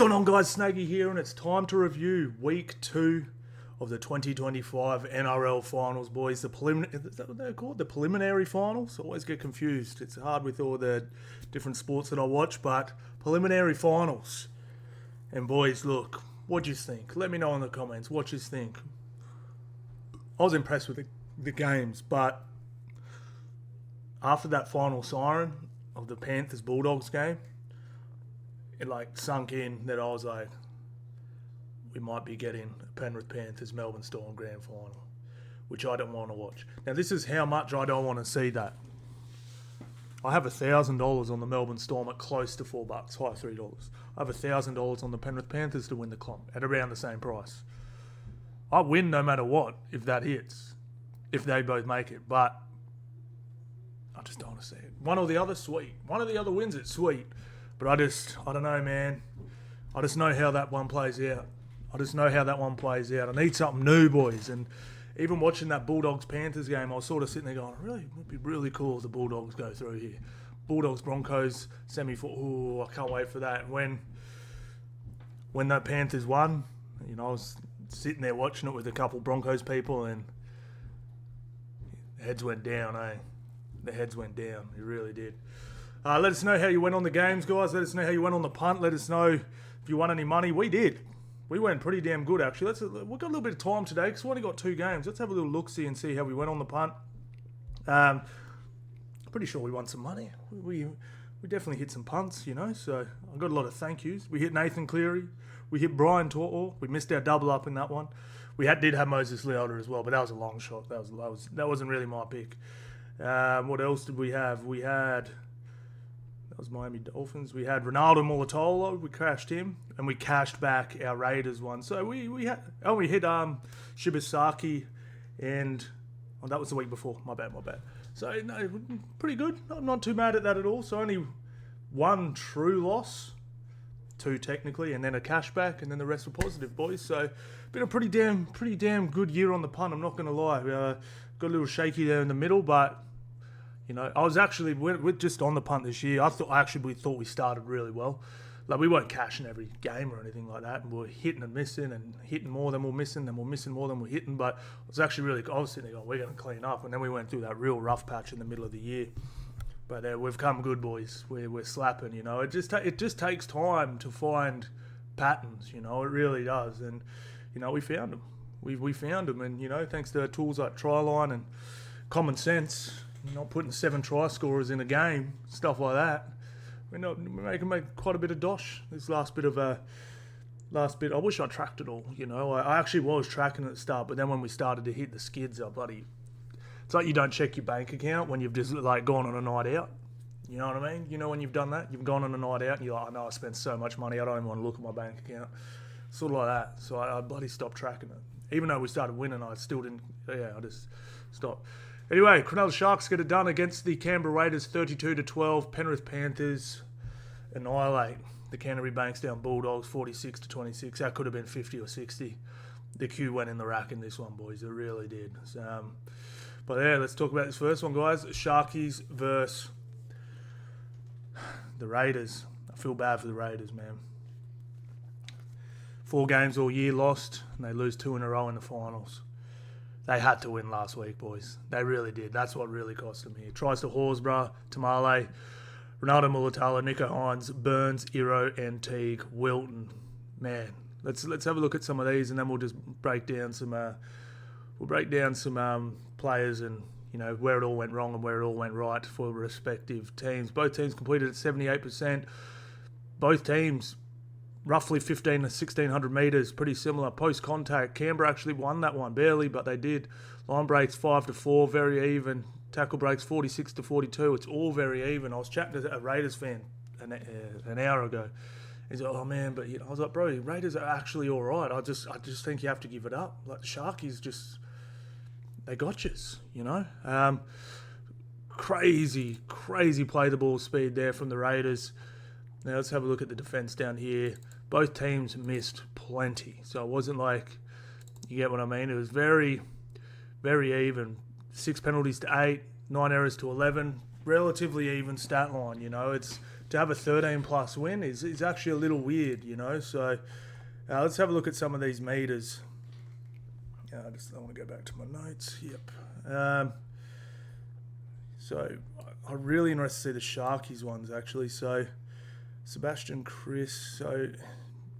going on, guys? Snaggy here, and it's time to review Week 2 of the 2025 NRL Finals, boys. Is that what they're called? The preliminary finals? I always get confused. It's hard with all the different sports that I watch, but preliminary finals. And boys, look, what do you think? Let me know in the comments. What you think? I was impressed with the games, but after that final siren of the Panthers Bulldogs game, it sunk in that I was like, we might be getting a Penrith Panthers Melbourne Storm grand final, which I don't want to watch. Now this is how much I don't want to see that. I have $1,000 on the Melbourne Storm at close to $4, high $3. I have $1,000 on the Penrith Panthers to win the comp at around the same price. I win no matter what if that hits, if they both make it, but I just don't want to see it. One or the other, sweet. One of the other wins it, sweet. But I don't know, man. I just know how that one plays out. I need something new, boys. And even watching that Bulldogs-Panthers game, I was sort of sitting there going, really, it would be really cool if the Bulldogs go through here. Bulldogs-Broncos semi-final. I can't wait for that. And when that Panthers won, I was sitting there watching it with a couple Broncos people, and the heads went down, eh? The heads went down. It really did. Let us know how you went on the games, guys. Let us know how you went on the punt. Let us know if you won any money. We did. We went pretty damn good, actually. We've got a little bit of time today because we've only got 2 games. Let's have a little look-see and see how we went on the punt. Pretty sure we won some money. We definitely hit some punts, so I got a lot of thank yous. We hit Nathan Cleary. We hit Brian Tortor. We missed our double up in that one. We did have Moses Leota as well, but that was a long shot. That wasn't really my pick. What else did we have? That was Miami Dolphins. We had Ronaldo Mulatolo. We crashed him, and we cashed back our Raiders one. So we hit Shibasaki, and that was the week before. My bad. So no, pretty good. Not too mad at that at all. So only 1 true loss, 2 technically, and then a cashback, and then the rest were positive, boys. So been a pretty damn good year on the punt. I'm not going to lie. Got a little shaky there in the middle, but I was actually we're just on the punt this year. We thought we started really well. We weren't cashing every game or anything like that, and we were hitting and missing, and hitting more than we're missing, then we're missing more than we're hitting. But it was actually I was sitting there going, we're going to clean up, and then we went through that real rough patch in the middle of the year. But we've come good, boys. We're slapping. It just takes time to find patterns. It really does, and we found them. We found them, and thanks to tools like Tryline and common sense. Not putting 7 try scorers in a game, stuff like that. We're making quite a bit of dosh. This last bit. I wish I tracked it all. I actually was tracking at the start, but then when we started to hit the skids, it's like you don't check your bank account when you've just gone on a night out. You know what I mean? When you've done that, you've gone on a night out, and you're like, I know I spent so much money, I don't even want to look at my bank account. Sort of like that. So I bloody stopped tracking it. Even though we started winning, I still didn't. Yeah, I just stopped. Anyway, Cronulla Sharks get it done against the Canberra Raiders, 32-12. Penrith Panthers annihilate the Canterbury Bankstown Bulldogs, 46-26. That could have been 50 or 60. The Q went in the rack in this one, boys. It really did. But yeah, let's talk about this first one, guys. Sharkies versus the Raiders. I feel bad for the Raiders, man. 4 games all year lost, and they lose 2 in a row in the finals. They had to win last week, boys. They really did. That's what really cost them here. Tries to Horsburgh, Tamale, Ronaldo Mulatalo, Nico Hines, Burns, Iro, and Teague, Wilton. Man, let's have a look at some of these, and then we'll just break down some players and where it all went wrong and where it all went right for respective teams. Both teams completed at 78%. Both teams roughly 1,500 to 1,600 metres, pretty similar. Post-contact, Canberra actually won that one, barely, but they did. Line breaks 5-4, very even. Tackle breaks 46-42. It's all very even. I was chatting to a Raiders fan an hour ago. He's like, oh man, but I was like, bro, Raiders are actually all right. I just think you have to give it up. The Sharkies they got yous, Crazy play the ball speed there from the Raiders. Now let's have a look at the defence down here. Both teams missed plenty. So it wasn't like, you get what I mean? It was very, very even. 6 penalties to 8, 9 errors to 11. Relatively even stat line, It's to have a 13+ win is actually a little weird, you know. So let's have a look at some of these meters. I want to go back to my notes. Yep. So I'm really interested to see the Sharkies ones actually. So Sebastian, Chris, so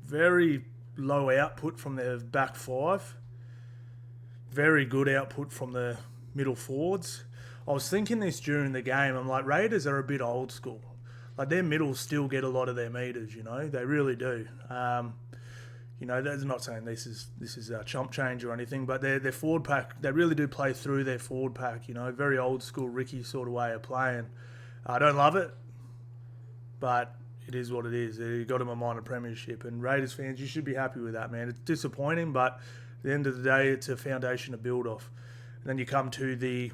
very low output from their back five. Very good output from the middle forwards. I was thinking this during the game. I'm like, Raiders are a bit old school. Like their middles still get a lot of their meters, you know. They really do. You know, that's not saying this is a chump change or anything, but their forward pack, they really do play through their forward pack, you know, very old school Ricky sort of way of playing. I don't love it, but it is what it is. You got him a minor premiership, and Raiders fans, you should be happy with that, man. It's disappointing, but at the end of the day, it's a foundation to build off. And then you come to the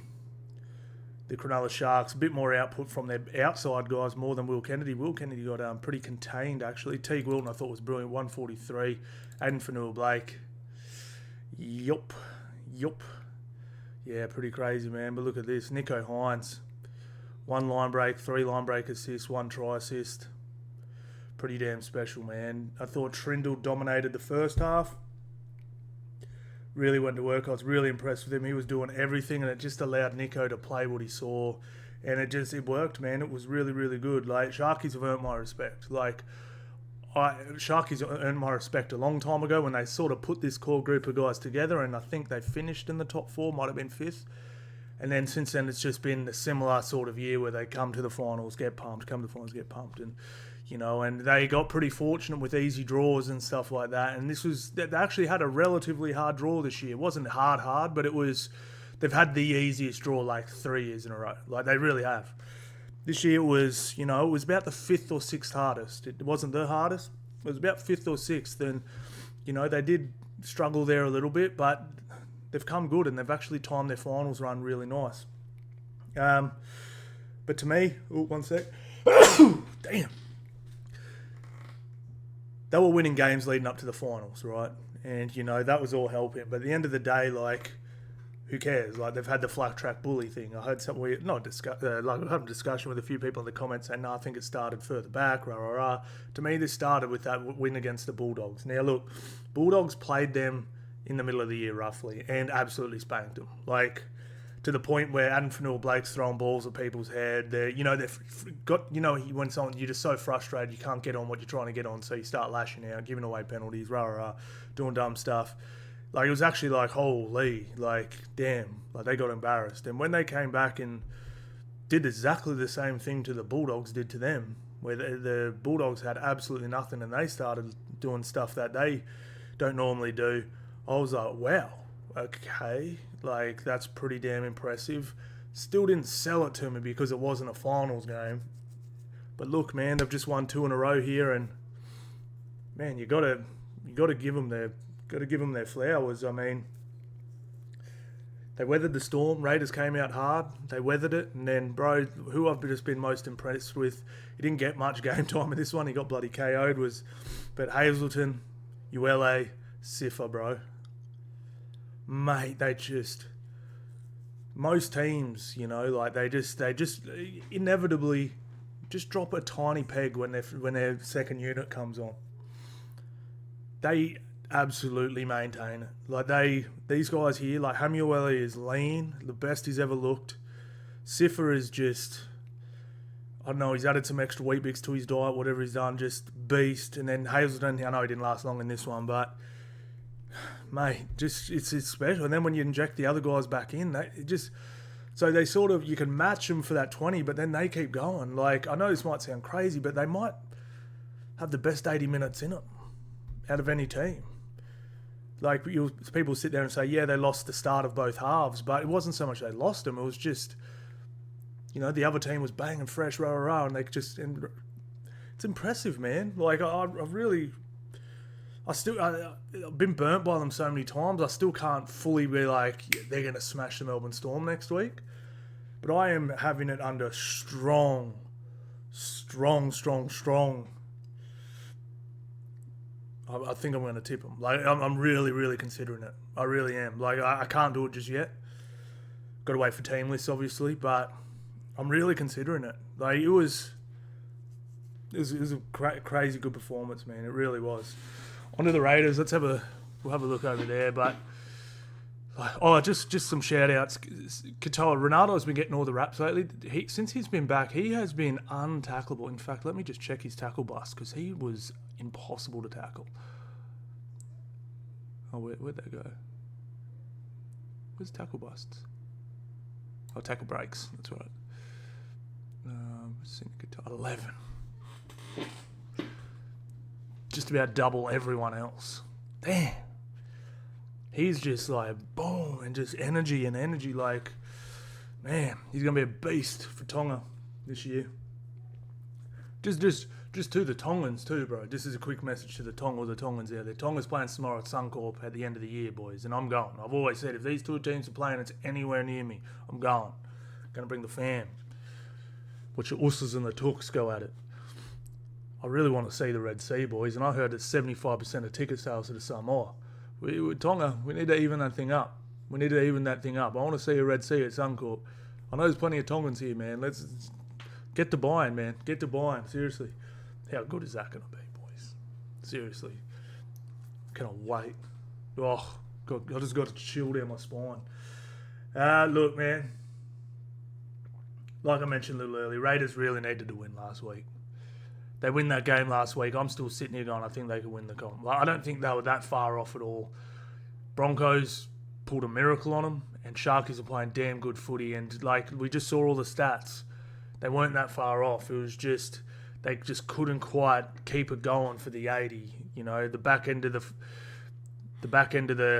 Cronulla Sharks, a bit more output from their outside guys, more than Will Kennedy. Will Kennedy got pretty contained, actually. Teague Wilton, I thought, was brilliant, 143. Aiden Fanua-Blake, yup. Yeah, pretty crazy, man. But look at this. Nico Hines, 1 line break, 3 line break assists, 1 try assist. Pretty damn special, man. I thought Trindle dominated the first half. Really went to work. I was really impressed with him. He was doing everything, and it just allowed Nico to play what he saw. And it worked, man. It was really, really good. Like, Sharkies have earned my respect. Like, Sharkies earned my respect a long time ago when they sort of put this core group of guys together, and I think they finished in the top 4, might have been 5th. And then since then, it's just been a similar sort of year where they come to the finals, get pumped, and you know, and they got pretty fortunate with easy draws and stuff like that. And they actually had a relatively hard draw this year. It wasn't hard, but they've had the easiest draw like 3 years in a row. Like they really have. This year it was about the 5th or 6th hardest. It wasn't the hardest. It was about 5th or 6th. And, you know, they did struggle there a little bit, but they've come good and they've actually timed their finals run really nice. But to me, one sec. Damn. They were winning games leading up to the finals, right? And, you know, that was all helping. But at the end of the day, like, who cares? Like, they've had the flat track bully thing. I heard something weird. I had a discussion with a few people in the comments saying, no, I think it started further back, rah, rah, rah. To me, this started with that win against the Bulldogs. Now, look, Bulldogs played them in the middle of the year, roughly, and absolutely spanked them. Like, to the point where Adam Fanua-Blake's throwing balls at people's head. They've got, when you're just so frustrated, you can't get on what you're trying to get on, so you start lashing out, giving away penalties, rah, rah, rah, doing dumb stuff. Like, it was actually like, holy, like, damn, like, they got embarrassed. And when they came back and did exactly the same thing to the Bulldogs did to them, where the Bulldogs had absolutely nothing and they started doing stuff that they don't normally do, I was like, wow, okay, like, that's pretty damn impressive. Still didn't sell it to me because it wasn't a finals game. But look, man, they've just won 2 in a row here, and man, you gotta give them their flowers. I mean, they weathered the storm. Raiders came out hard. They weathered it, and then, bro, who I've just been most impressed with, he didn't get much game time in this one. He got bloody KO'd. But Hazelton, ULA, Siffer, bro. Mate, most teams, you know, like they just inevitably just drop a tiny peg when their second unit comes on. They absolutely maintain it. Like these guys here, like Hamueli is lean, the best he's ever looked. Siffer is just, I don't know, he's added some extra wheat bix to his diet, whatever he's done, just beast. And then Hazelton, I know he didn't last long in this one, but mate, just it's special. And then when you inject the other guys back in, so they sort of, you can match them for that 20, but then they keep going. Like, I know this might sound crazy, but they might have the best 80 minutes in it out of any team. Like, people sit there and say, yeah, they lost the start of both halves, but it wasn't so much they lost them, it was just, you know, the other team was banging fresh, rah, rah, rah, and it's impressive, man. Like, I've been burnt by them so many times. I still can't fully be like, yeah, they're going to smash the Melbourne Storm next week. But I am having it under strong. I think I'm going to tip them. Like, I'm really, really considering it. I really am. Like, I can't do it just yet. Got to wait for team lists, obviously, but I'm really considering it. Like, it was it was a crazy good performance, man. It really was. On to the Raiders. We'll have a look over there. But just some shout outs. Katoa, Ronaldo's been getting all the raps lately. Since he's been back, he has been untackleable. In fact, let me just check his tackle bust because he was impossible to tackle. Oh, where'd that go? Where's tackle busts? Oh, tackle breaks. That's right. 11. Just about double everyone else. Damn. He's just like boom and just energy. Like, man, he's gonna be a beast for Tonga this year. Just to the Tongans too, bro. This is a quick message to the Tongans out there. Tonga's playing tomorrow at Suncorp at the end of the year, boys, and I'm going. I've always said if these two teams are playing, it's anywhere near me, I'm going. Gonna bring the fam. Watch the Ussers and the Tooks go at it. I really want to see the Red Sea, boys, and I heard it's 75% of ticket sales to the Samoa. Tonga, we need to even that thing up. I want to see a Red Sea at Suncorp. I know there's plenty of Tongans here, man. Let's get to buying, man. Get to buying, seriously. How good is that going to be, boys? Seriously. Cannot wait. Oh, God, I just got a chill down my spine. Look, man. Like I mentioned a little earlier, Raiders really needed to win last week. They win that game last week. I'm still sitting here going, I think they could win the comp. I don't think they were that far off at all. Broncos pulled a miracle on them, and Sharkies are playing damn good footy. And like we just saw all the stats, they weren't that far off. It was just they just couldn't quite keep it going for the 80. You know, the back end of the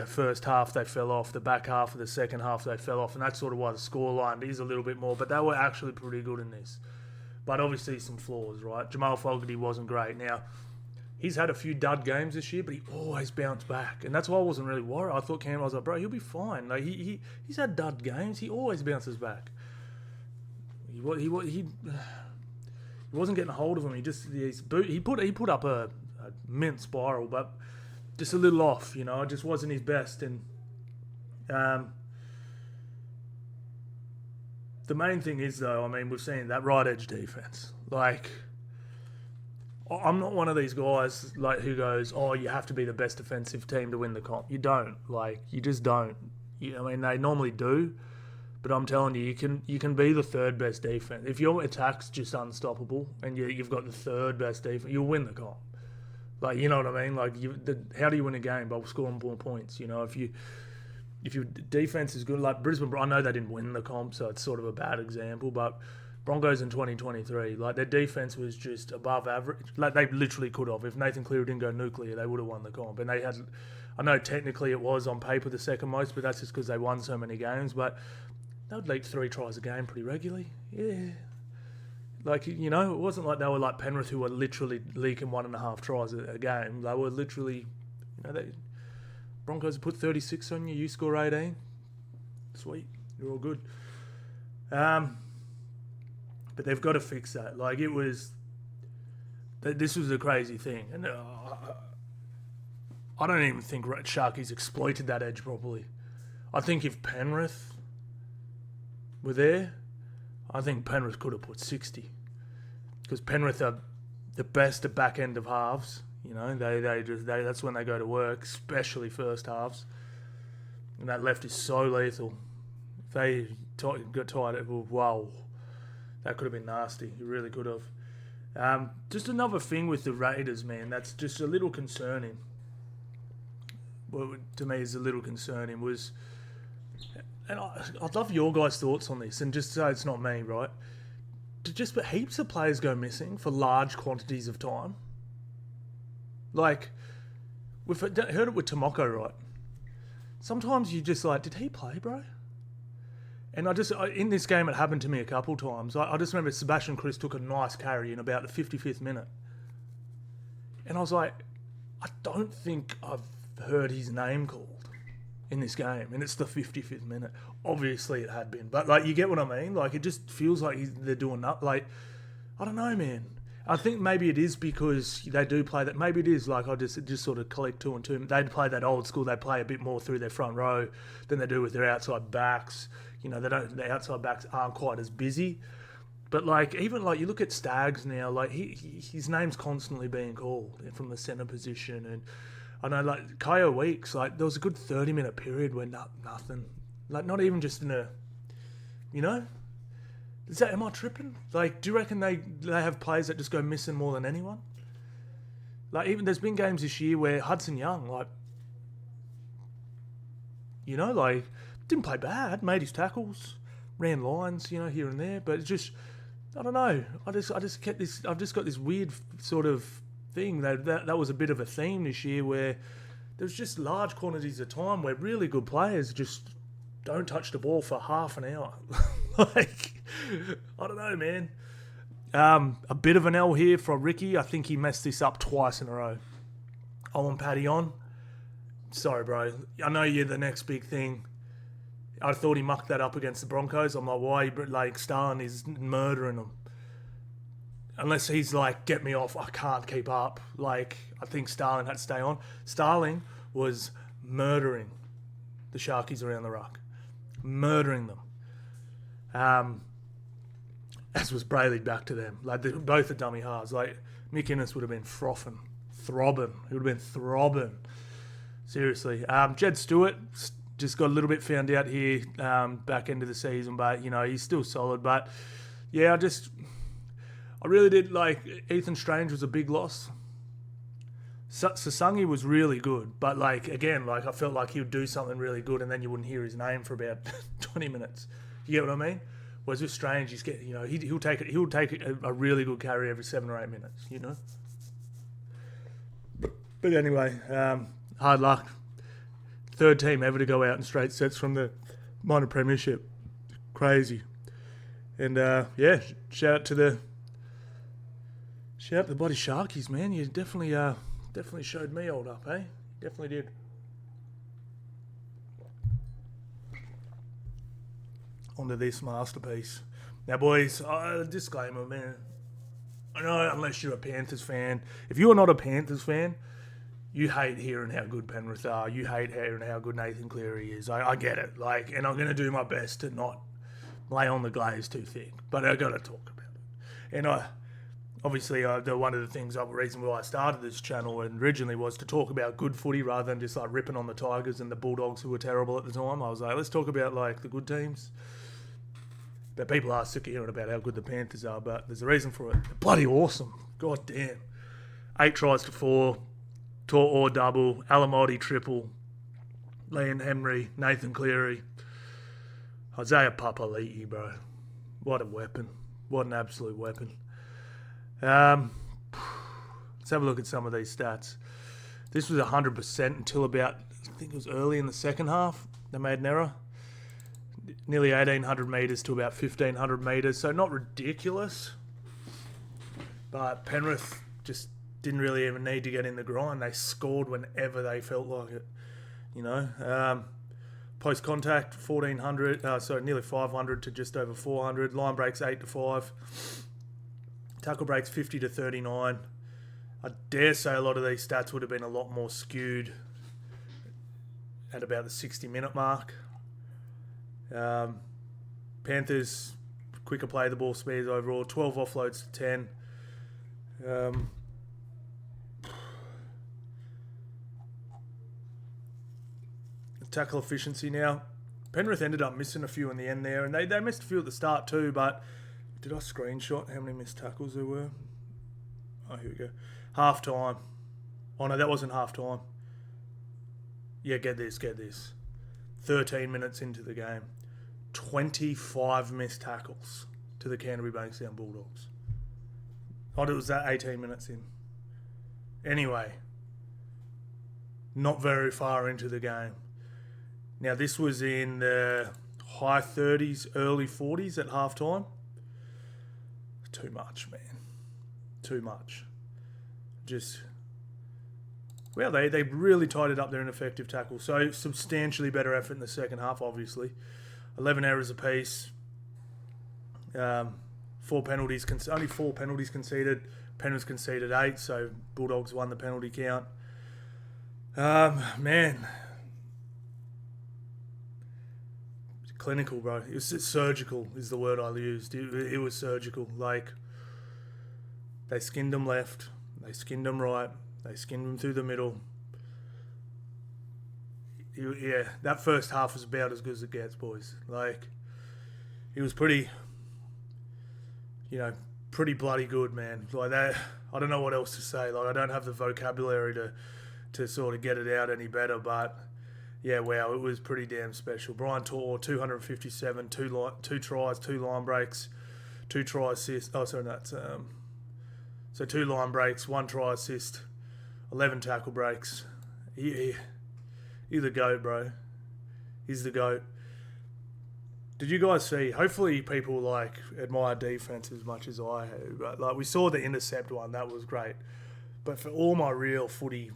first half they fell off. The back half of the second half they fell off, and that's sort of why the scoreline is a little bit more. But they were actually pretty good in this. But obviously some flaws, right? Jamal Fogarty wasn't great. Now, he's had a few dud games this year, but he always bounced back. And that's why I wasn't really worried. I was like, bro, he'll be fine. Like he's had dud games. He always bounces back. He wasn't getting a hold of him. He put up a mint spiral, but just a little off, you know. It just wasn't his best. And the main thing is, though, I mean, we've seen that right edge defense. Like, I'm not one of these guys like who goes, oh, you have to be the best defensive team to win the comp. You don't. Like, you just don't. I mean, they normally do, but I'm telling you, you can be the third best defense. If your attack's just unstoppable and you've got the third best defense, you'll win the comp. Like, you know what I mean? Like, how do you win a game? By scoring more points. You know, if your defense is good, like Brisbane, I know they didn't win the comp, so it's sort of a bad example, but Broncos in 2023, like their defense was just above average. Like they literally could have. If Nathan Cleary didn't go nuclear, they would have won the comp. And they had, I know technically it was on paper the second most, but that's just because they won so many games. But they would leak 3 tries a game pretty regularly. Yeah. Like, you know, it wasn't like they were like Penrith who were literally leaking 1.5 tries a game. They were literally, you know, Broncos put 36 on you, you score 18. Sweet. You're all good. But they've got to fix that. Like, this was a crazy thing. And I don't even think Sharkies exploited that edge properly. I think if Penrith were there, I think Penrith could have put 60. Because Penrith are the best at back end of halves. You know, that's when they go to work, especially first halves. And that left is so lethal. If they got tired, wow, that could have been nasty. It really could have. Just another thing with the Raiders, man, that's just a little concerning. What to me is a little concerning was, and I'd love your guys' thoughts on this, and just so it's not me, right? But heaps of players go missing for large quantities of time. Like, we've heard it with Tomoko, right? Sometimes you just like, did he play, bro? And in this game, it happened to me a couple times. I just remember Sebastian Chris took a nice carry in about the 55th minute. And I was like, I don't think I've heard his name called in this game. And it's the 55th minute. Obviously, it had been. But, like, you get what I mean? Like, it just feels like they're doing that. Like, I don't know, man. I think maybe it is because they do play that. Maybe it is like I just sort of collect 2 and 2. They play that old school. They play a bit more through their front row than they do with their outside backs. You know, the outside backs aren't quite as busy. But like even like you look at Stags now, like his name's constantly being called from the centre position, and I know like Kyo Weeks, like there was a good 30-minute period where nothing, like not even just in a, you know, am I tripping? Like, do you reckon they have players that just go missing more than anyone? Like even there's been games this year where Hudson Young, like, you know, like didn't play bad, made his tackles, ran lines, you know, here and there, but it's just. I don't know. I just kept this. I've just got this weird sort of thing that was a bit of a theme this year where there's just large quantities of time where really good players just don't touch the ball for half an hour. Like, I don't know, man. A bit of an L here from Ricky. I think he messed this up twice in a row. I want Paddy on. Sorry, bro. I know you're the next big thing. I thought he mucked that up against the Broncos. I'm like, why? Like, Starling is murdering them. Unless he's like, get me off. I can't keep up. Like, I think Starling had to stay on. Starling was murdering the Sharkies around the ruck. Murdering them. As was Brayley back to them. Like, both are dummy halves. Like, Mick Innes would have been throbbing. He would have been throbbing. Seriously. Jed Stewart just got a little bit found out here back end of the season, but, you know, he's still solid. But, yeah, I really did, like, Ethan Strange was a big loss. Sasangi was really good, but, like, again, like, I felt like he would do something really good and then you wouldn't hear his name for about 20 minutes. You get what I mean? Whereas with Strange, he's getting, you know, he'll take a really good carry every 7 or 8 minutes, you know? But anyway, hard luck. Third team ever to go out in straight sets from the minor premiership. Crazy. And, yeah, shout out to the bloody Sharkies, man. You definitely showed me old up, eh? Definitely did. Onto this masterpiece. Now, boys, disclaimer, man. I know unless you're a Panthers fan. If you're not a Panthers fan, you hate hearing how good Penrith are. You hate hearing how good Nathan Cleary is. I get it. Like, and I'm going to do my best to not lay on the glaze too thick. But I got to talk about it. And obviously, one of the things, the reason why I started this channel originally was to talk about good footy rather than just like ripping on the Tigers and the Bulldogs who were terrible at the time. I was like, let's talk about like the good teams. But people are sick of hearing about how good the Panthers are. But there's a reason for it. They're bloody awesome. God damn. 8 tries to 4. Or double, Alamoti triple, Liam Henry, Nathan Cleary, Isaiah Papali'i, bro. What a weapon. What an absolute weapon. Let's have a look at some of these stats. This was 100% until about, I think it was early in the second half. They made an error. Nearly 1,800 metres to about 1,500 metres. So not ridiculous. But Penrith just didn't really even need to get in the grind. They scored whenever they felt like it. You know, post contact 1,400, nearly 500 to just over 400. Line breaks 8 to 5. Tackle breaks 50 to 39. I dare say a lot of these stats would have been a lot more skewed at about the 60-minute mark. Panthers quicker play the ball speeds overall. 12 offloads to 10. Tackle efficiency now. Penrith ended up missing a few in the end there, and they missed a few at the start too, but did I screenshot how many missed tackles there were? Oh, here we go. Half time. Oh no, that wasn't half time. Yeah, get this. 13 minutes into the game. 25 missed tackles to the Canterbury Bankstown Bulldogs. Oh, it was that 18 minutes in. Anyway, not very far into the game. Now, this was in the high 30s, early 40s at halftime. Too much, man. Too much. Well, they really tied up their ineffective tackle. So, substantially better effort in the second half, obviously. 11 errors apiece. Only 4 penalties conceded. Penrith conceded 8, so Bulldogs won the penalty count. Man. clinical, bro. It's surgical is the word I used. It was surgical. Like, they skinned him left, they skinned him right, they skinned him through the middle. Yeah, that first half was about as good as it gets, boys. Like, he was pretty bloody good, man. Like that, I don't know what else to say. Like, I don't have the vocabulary to sort of get it out any better, but yeah, wow, it was pretty damn special. Brian Tor, 257, two tries, 2 line breaks, 2 try assists. Oh, sorry, that's so 2 line breaks, 1 try assist, 11 tackle breaks. He's the GOAT, bro. He's the GOAT. Did you guys see? Hopefully, people like admire defense as much as I have. But like, we saw the intercept one, that was great. But for all my real footy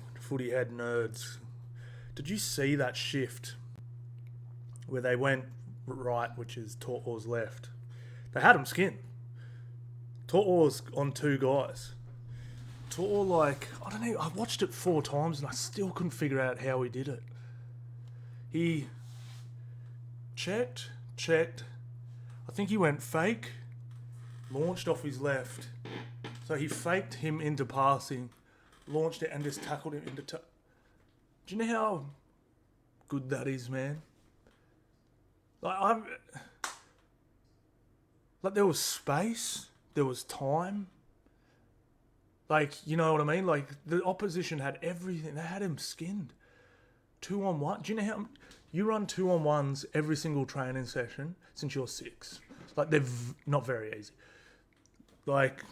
head nerds, did you see that shift where they went right, which is Tortor's left? They had him skinned. Tortor's on 2 guys. Tortor, like, I don't know. I watched it 4 times and I still couldn't figure out how he did it. He checked. I think he went fake, launched off his left. So he faked him into passing, launched it and just tackled him into... Do you know how good that is, man? Like, there was space, there was time. Like, you know what I mean? Like, the opposition had everything. They had him skinned. 2-on-1. Do you know how... You run 2-on-1s every single training session since you're 6. Like, they're not very easy. Like,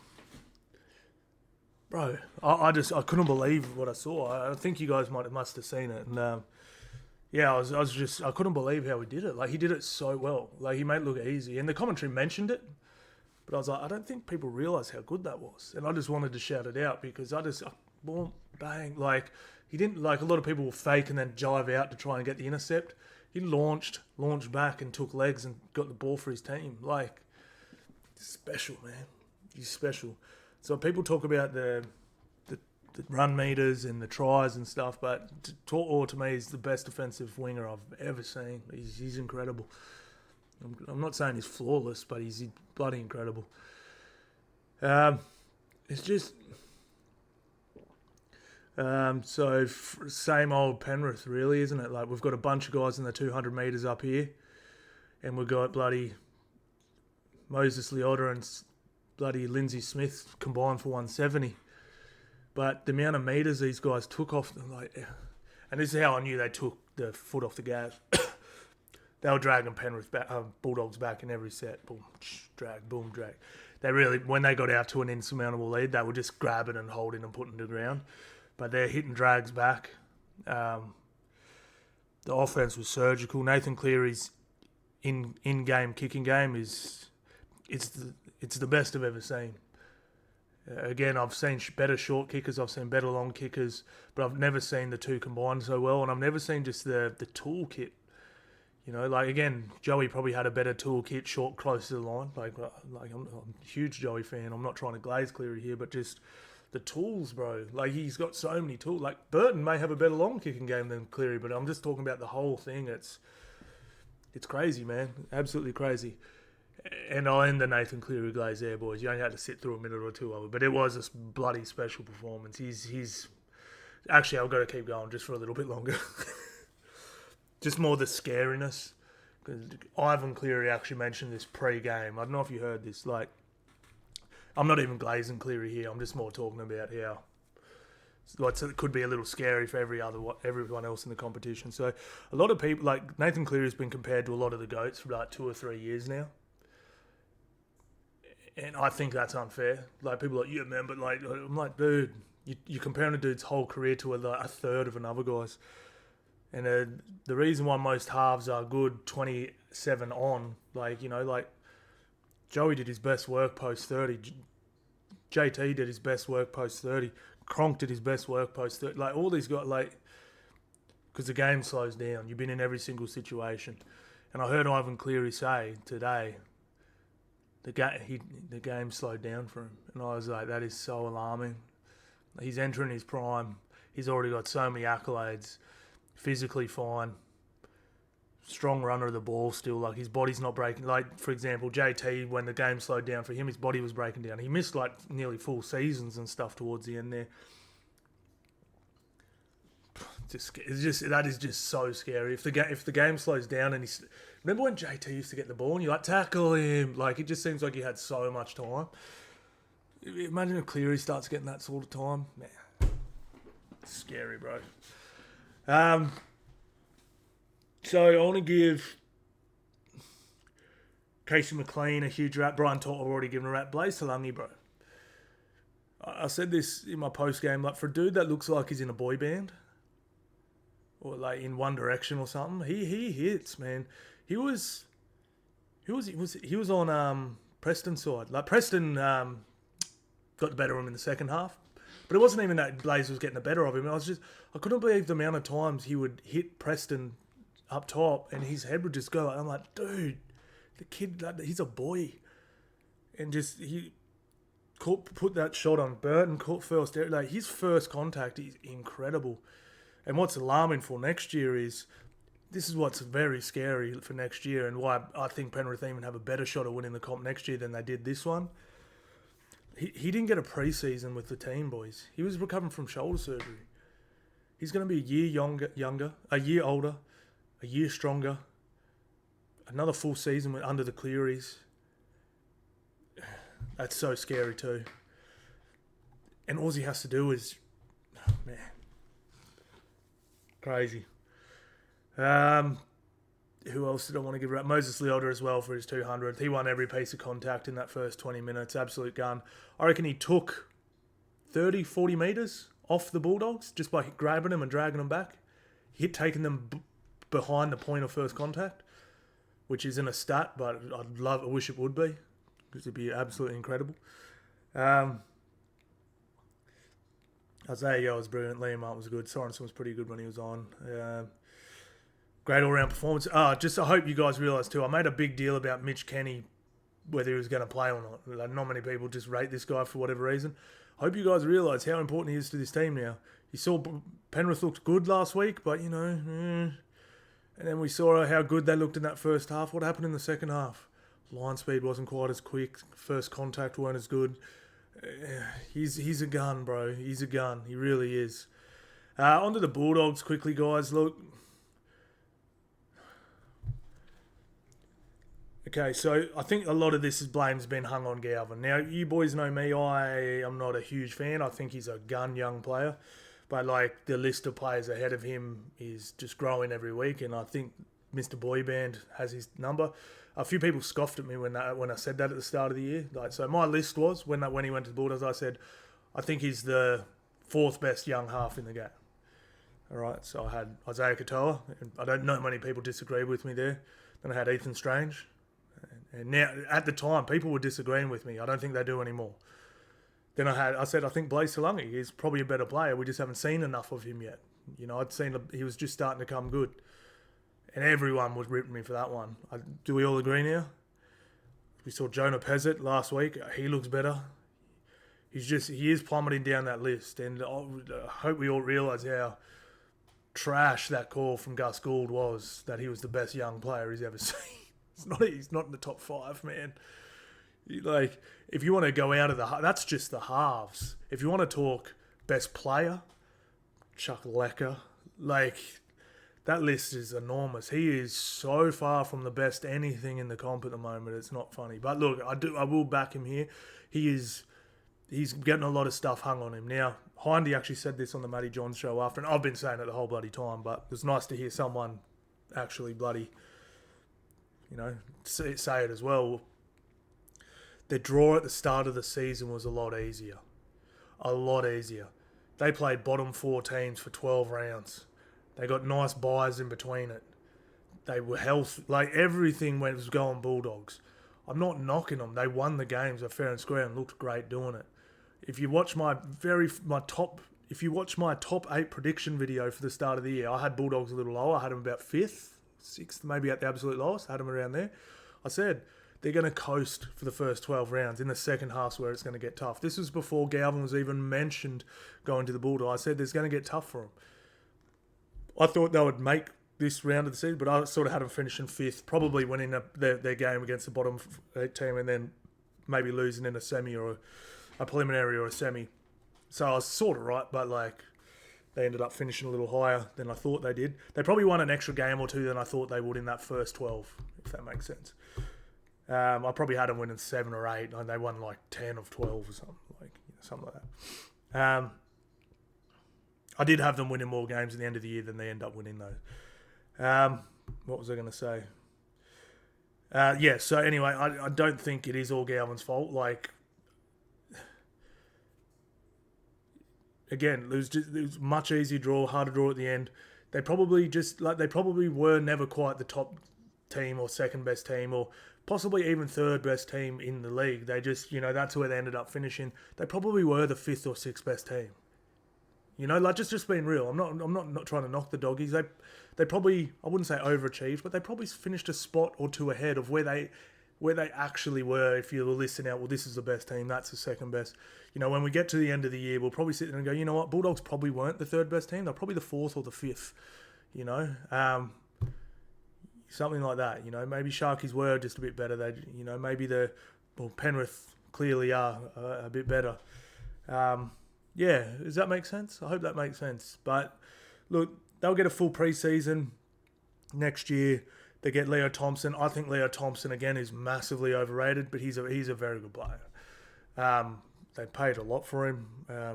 bro, I couldn't believe what I saw. I think you guys must have seen it. And yeah, I couldn't believe how he did it. Like, he did it so well. Like, he made it look easy. And the commentary mentioned it, but I was like, I don't think people realise how good that was. And I just wanted to shout it out because boom, bang, like... He didn't, like, a lot of people will fake and then jive out to try and get the intercept. He launched back and took legs and got the ball for his team. Like, special, man. He's special. So people talk about the run meters and the tries and stuff, but Tortor, to me, is the best defensive winger I've ever seen. He's incredible. I'm not saying he's flawless, but he's bloody incredible. It's just... same old Penrith, really, isn't it? Like, we've got a bunch of guys in the 200 metres up here, and we've got bloody Moses Leota and bloody Lindsay Smith combined for 170. But the amount of metres these guys took off, like, and this is how I knew they took the foot off the gas. They were dragging Penrith back, Bulldogs back in every set. Boom, drag, boom, drag. They really, when they got out to an insurmountable lead, they were just grabbing and holding and putting to the ground. But they're hitting drags back. The offense was surgical. Nathan Cleary's in-game kicking game it's the best I've ever seen. Again, I've seen better short kickers, I've seen better long kickers, but I've never seen the two combined so well, and I've never seen just the toolkit. You know, like, again, Joey probably had a better toolkit short close to the line. Like I'm a huge Joey fan. I'm not trying to glaze Cleary here, but just... the tools, bro. Like, he's got so many tools. Like, Burton may have a better long kicking game than Cleary, but I'm just talking about the whole thing. It's crazy, man. Absolutely crazy. And I'll end the Nathan Cleary glaze there, boys. You only had to sit through a minute or two of it, but it was a bloody special performance. He's actually, I've got to keep going just for a little bit longer. Just more the scariness. Because Ivan Cleary actually mentioned this pre-game. I don't know if you heard this. Like, I'm not even glazing Cleary here. I'm just more talking about how it could be a little scary for everyone else in the competition. So a lot of people, like Nathan Cleary's been compared to a lot of the GOATs for like 2 or 3 years now. And I think that's unfair. Like, people are like, yeah, man, but like, I'm like, dude, you're comparing a dude's whole career to a third of another guy's. And the reason why most halves are good 27 on, like, you know, like, Joey did his best work post 30. JT did his best work post 30. Cronk did his best work post 30. Like, all these guys, like, because the game slows down. You've been in every single situation. And I heard Ivan Cleary say today, the game slowed down for him. And I was like, that is so alarming. He's entering his prime. He's already got so many accolades. Physically fine. strong runner of the ball still. Like, his body's not breaking. Like, for example, JT, when the game slowed down for him, his body was breaking down. He missed, like, nearly full seasons and stuff towards the end there. That is just so scary. If the game slows down and he's... Remember when JT used to get the ball and you like, tackle him? Like, it just seems like he had so much time. Imagine if Cleary starts getting that sort of time. Man, scary, bro. So I want to give Casey McLean a huge rap. Brian To'o already given a rap. Blaze Talangi, bro. I said this in my post game. Like, for a dude that looks like he's in a boy band or like in One Direction or something, he hits, man. He was on Preston's side. Like, Preston got the better of him in the second half. But it wasn't even that Blaze was getting the better of him. I couldn't believe the amount of times he would hit Preston up top and his head would just go. I'm like, dude, the kid, he's a boy. And just, he put that shot on Burton, caught first. Like, his first contact is incredible. And what's alarming for next year is, this is what's very scary for next year and why I think Penrith even have a better shot at winning the comp next year than they did this one. He didn't get a pre-season with the team, boys. He was recovering from shoulder surgery. He's going to be a year younger, a year older, a year stronger, another full season under the Clearys. That's so scary too. And all he has to do is, oh, man, crazy. Who else did I want to give? Moses Leota as well for his 200th. He won every piece of contact in that first 20 minutes. Absolute gun. I reckon he took 30, 40 metres off the Bulldogs just by grabbing them and dragging them back. Taking them behind the point of first contact, which isn't a stat, but I wish it would be, because it'd be absolutely incredible. Isaiah was brilliant. Liam Martin was good. Sorensen was pretty good when he was on. Great all-round performance. I hope you guys realise too, I made a big deal about Mitch Kenny, whether he was going to play or not. Like, not many people just rate this guy for whatever reason. I hope you guys realise how important he is to this team now. You saw Penrith looked good last week, but, you know, and then we saw how good they looked in that first half. What happened in the second half? Line speed wasn't quite as quick. First contact weren't as good. He's a gun, bro. He's a gun. He really is. Onto the Bulldogs quickly, guys. Look. Okay, so I think a lot of this blame's been hung on Galvin. Now, you boys know me. I am not a huge fan. I think he's a gun young player. But, like, the list of players ahead of him is just growing every week. And I think Mr. Boyband has his number. A few people scoffed at me when I said that at the start of the year. Like, so my list was, when he went to the Bulldogs, I said, I think he's the fourth best young half in the game. All right, so I had Isaiah Katoa. And I don't know many people disagree with me there. Then I had Ethan Strange. And now, at the time, people were disagreeing with me. I don't think they do anymore. Then I said, I think Blaze Talangi is probably a better player. We just haven't seen enough of him yet. You know, he was just starting to come good. And everyone was ripping me for that one. Do we all agree now? We saw Jonah Pezzett last week. He looks better. He is plummeting down that list. And I hope we all realise how trash that call from Gus Gould was, that he was the best young player he's ever seen. He's not in the top 5, man. Like, if you want to go out of that's just the halves. If you want to talk best player, Chuck Lecker, like, that list is enormous. He is so far from the best anything in the comp at the moment. It's not funny. But look, I will back him here. He's getting a lot of stuff hung on him. Now, Hindy actually said this on the Matty Johns show after, and I've been saying it the whole bloody time, but it was nice to hear someone actually bloody, you know, say it as well. The draw at the start of the season was a lot easier. A lot easier. They played bottom 4 teams for 12 rounds. They got nice buys in between it. They were healthy. Like, everything was going Bulldogs. I'm not knocking them. They won the games fair and square and looked great doing it. If you watch my top 8 prediction video for the start of the year, I had Bulldogs a little lower. I had them about 5th, 6th, maybe at the absolute lowest. I had them around there. I said they're going to coast for the first 12 rounds. In the second half's where it's going to get tough. This was before Galvin was even mentioned going to the Bulldogs. I said there's going to get tough for them. I thought they would make this round of the season, but I sort of had them finishing 5th, probably winning their game against the bottom 8 team, and then maybe losing in a semi or a preliminary or a semi. So I was sort of right, but like they ended up finishing a little higher than I thought they did. They probably won an extra game or two than I thought they would in that first 12, if that makes sense. I probably had them winning 7 or 8, and they won like 10 of 12 or something like that. I did have them winning more games at the end of the year than they end up winning, though. What was I going to say? So anyway, I don't think it is all Galvin's fault. Like, again, it was much easier draw, harder draw at the end. They probably were never quite the top team or second best team or possibly even third best team in the league. They just, that's where they ended up finishing. They probably were the 5th or 6th best team. Just being real. I'm not trying to knock the doggies. They probably, I wouldn't say overachieved, but they probably finished a spot or two ahead of where they actually were. If you were listing out, well, this is the best team, that's the second best. When we get to the end of the year, we'll probably sit there and go, you know what, Bulldogs probably weren't the third best team. They're probably the 4th or the 5th. Something like that. Maybe Sharkies were just a bit better. They, maybe Penrith clearly are a bit better. Yeah, does that make sense? I hope that makes sense. But look, they'll get a full preseason next year. They get Leo Thompson. I think Leo Thompson, again, is massively overrated, but he's a very good player. They paid a lot for him. I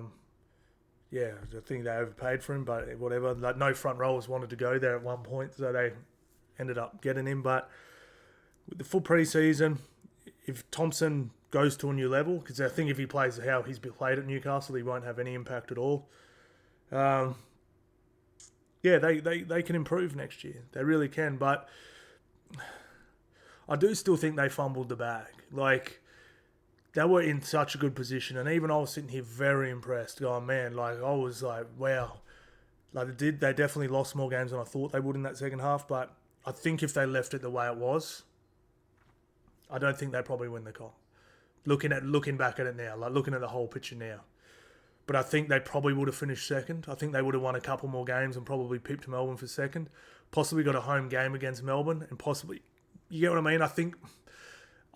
think they overpaid for him, but whatever. Like, no front rowers wanted to go there at one point, so they ended up getting him. But with the full preseason, if Thompson goes to a new level, because I think if he plays how he's played at Newcastle, he won't have any impact at all. They can improve next year. They really can, but I do still think they fumbled the bag. Like, they were in such a good position, and even I was sitting here very impressed, going, man, like, I was like, wow. Like, they definitely lost more games than I thought they would in that second half, but I think if they left it the way it was, I don't think they probably win the comp. Looking back at it now, like looking at the whole picture now. But I think they probably would have finished second. I think they would have won a couple more games and probably pipped Melbourne for second. Possibly got a home game against Melbourne and possibly, you get what I mean?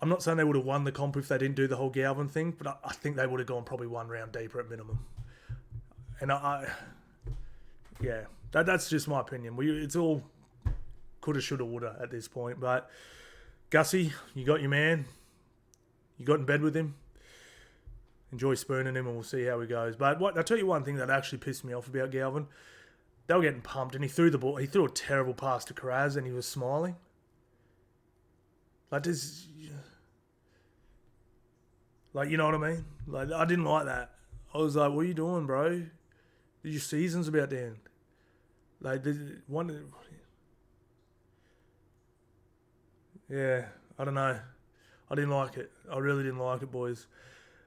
I'm not saying they would have won the comp if they didn't do the whole Galvin thing, but I think they would have gone probably one round deeper at minimum. And that's just my opinion. It's all coulda, shoulda, woulda at this point. But Gussie, you got your man. You got in bed with him. Enjoy spooning him and we'll see how he goes. But I'll tell you one thing that actually pissed me off about Galvin. They were getting pumped and he threw the ball. He threw a terrible pass to Karaz and he was smiling. Like, you know what I mean? Like, I didn't like that. I was like, what are you doing, bro? Your season's about to end. Like, yeah, I don't know. I didn't like it. I really didn't like it, boys.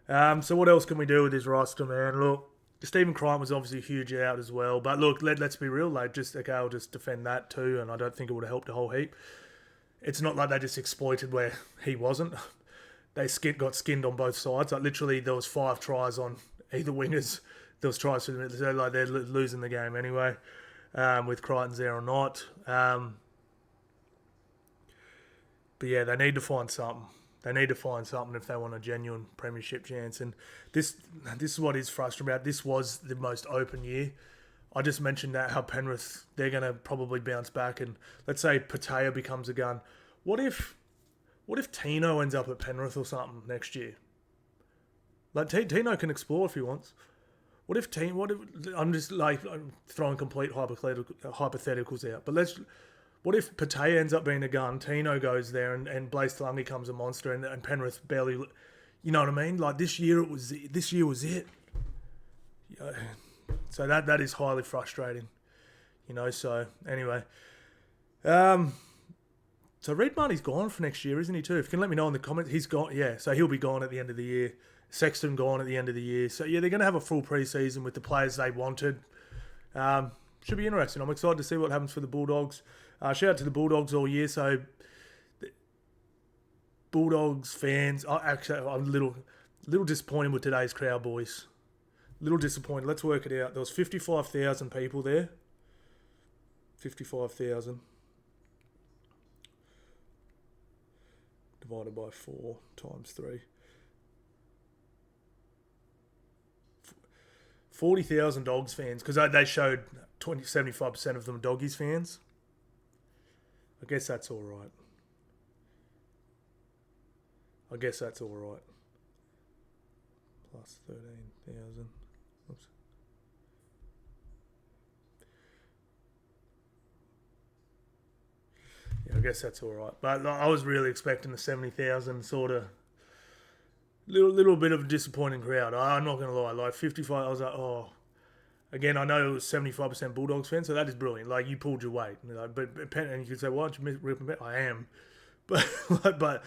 So what else can we do with this roster, man? Look, Stephen Crichton was obviously a huge out as well. But look, let's be real. I'll just defend that too, and I don't think it would have helped a whole heap. It's not like they just exploited where he wasn't. They got skinned on both sides. Like, literally, there was 5 tries on either wingers. There was tries for them. So, like, they're losing the game anyway, with Crichton's there or not. But yeah, they need to find something. They need to find something if they want a genuine premiership chance. And this is what is frustrating about. This was the most open year. I just mentioned that how Penrith, they're going to probably bounce back. And let's say Patea becomes a gun. What if Tino ends up at Penrith or something next year? Like, Tino can explore if he wants. I'm just like throwing complete hypotheticals out. But what if Patea ends up being a gun, Tino goes there, and Blaze Talungi becomes a monster, and Penrith barely, you know what I mean? Like, this year was it. So that is highly frustrating, So anyway, so Reed Marnie's gone for next year, isn't he too? If you can let me know in the comments, he's gone. Yeah, so he'll be gone at the end of the year. Sexton gone at the end of the year. So yeah, they're going to have a full preseason with the players they wanted. Should be interesting. I'm excited to see what happens for the Bulldogs. Shout out to the Bulldogs all year. So, Bulldogs fans, I'm a little disappointed with today's crowd, boys. Little disappointed. Let's work it out. There was 55,000 people there. 55,000 divided by 4 times 3. 40,000 Dogs fans, because they showed 75% of them Doggies fans. I guess that's all right. Plus 13,000. Oops. Yeah, I guess that's all right. But I was really expecting the 70,000 sort of little bit of a disappointing crowd. I'm not going to lie. Like 55, I was like, oh. Again, I know it was 75% Bulldogs fans, so that is brilliant. Like, you pulled your weight. You know, and you could say, why don't you rip them? I am. But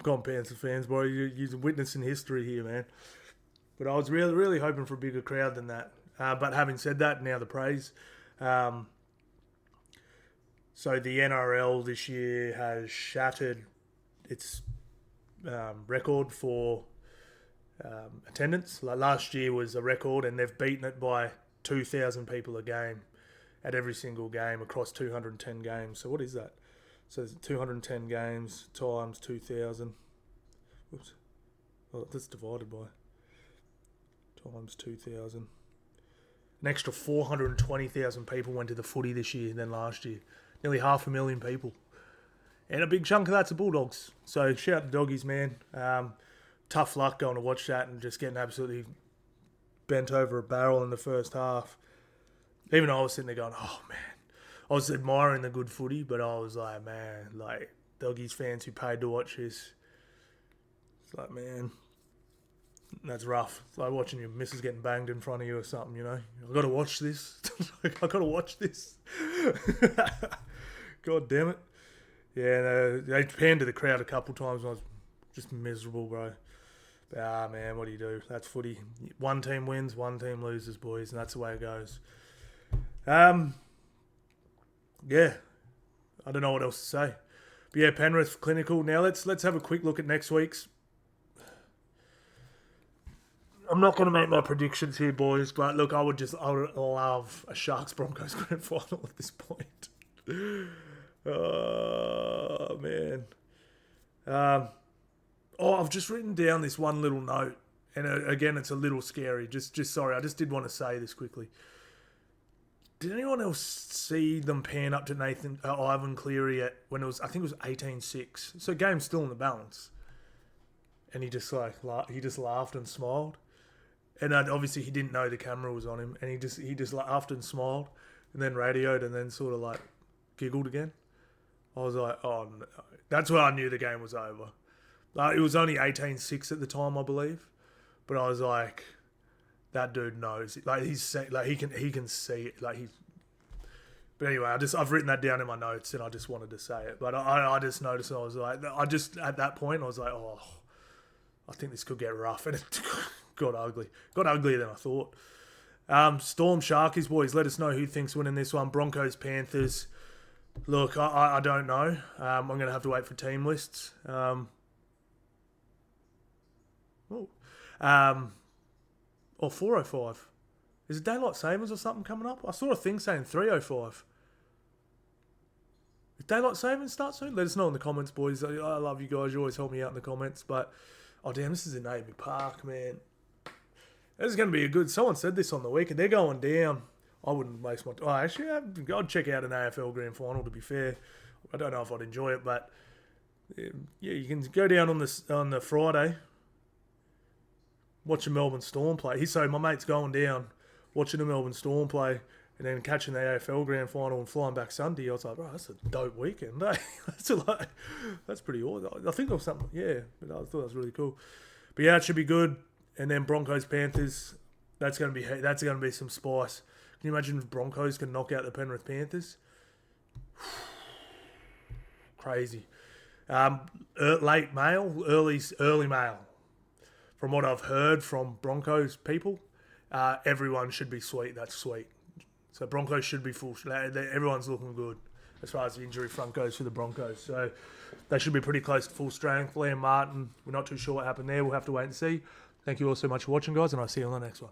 come Panthers fans, boy, you're witnessing history here, man. But I was really, really hoping for a bigger crowd than that. But having said that, now the praise. So the NRL this year has shattered its record for attendance. Like last year was a record, and they've beaten it by 2,000 people a game at every single game across 210 games. So what is that? So 210 games times 2,000. Whoops. Well, that's divided by times 2,000. An extra 420,000 people went to the footy this year than last year. Nearly 500,000 people. And a big chunk of that's the Bulldogs. So shout out the Doggies, man. Tough luck going to watch that and just getting absolutely bent over a barrel in the first half. Even I was sitting there going, oh, man. I was admiring the good footy, but I was like, man, like, Doggies fans who paid to watch this. It's like, man, that's rough. It's like watching your missus getting banged in front of you or something, you know. I've got to watch this. I've got to watch this. God damn it. Yeah, they panned to the crowd a couple times and I was just miserable, bro. But, man, what do you do? That's footy. One team wins, one team loses, boys, and that's the way it goes. Yeah, I don't know what else to say. But yeah, Penrith clinical. Now let's have a quick look at next week's. I'm not going to make my predictions here, boys, but look, I would love a Sharks Broncos grand final at this point. Oh man. I've just written down this one little note, and again, it's a little scary. Just sorry, I just did want to say this quickly. Did anyone else see them pan up to Ivan Cleary when it was? I think it was 18-6. So game's still in the balance, and he just laughed and smiled, and obviously he didn't know the camera was on him, and he just laughed and smiled, and then radioed, and then sort of like giggled again. I was like, oh no. That's when I knew the game was over. Like, it was only 18-6 at the time, I believe, but I was like, that dude knows. Like he can see it. Like he's. But anyway, I've written that down in my notes, and I just wanted to say it. But I just noticed, and I was like, at that point, I was like, oh, I think this could get rough, and it got ugly. Got uglier than I thought. Storm Sharkies, boys, let us know who thinks winning this one. Broncos, Panthers. Look, I don't know. I'm going to have to wait for team lists. Or 4:05. Is it daylight savings or something coming up? I saw a thing saying 3:05. If daylight savings starts soon, let us know in the comments, boys. I love you guys. You always help me out in the comments. But, oh damn, this is in Amy Park, man. This is going to be a good... Someone said this on the weekend. They're going down. I wouldn't waste my time. Oh, actually, I'd check out an AFL Grand Final, to be fair. I don't know if I'd enjoy it, but... Yeah, you can go down on the Friday... Watching Melbourne Storm play. So my mate's going down, watching the Melbourne Storm play, and then catching the AFL Grand Final and flying back Sunday. I was like, bro, that's a dope weekend, eh? That's pretty awesome. I think there was something, yeah, but I thought that was really cool. But yeah, it should be good. And then Broncos Panthers, that's gonna be some spice. Can you imagine if Broncos can knock out the Penrith Crazy. Late mail, early mail. From what I've heard from Broncos people, everyone should be sweet. That's sweet. So Broncos should be full. Everyone's looking good as far as the injury front goes for the Broncos. So they should be pretty close to full strength. Liam Martin, we're not too sure what happened there. We'll have to wait and see. Thank you all so much for watching, guys, and I'll see you on the next one.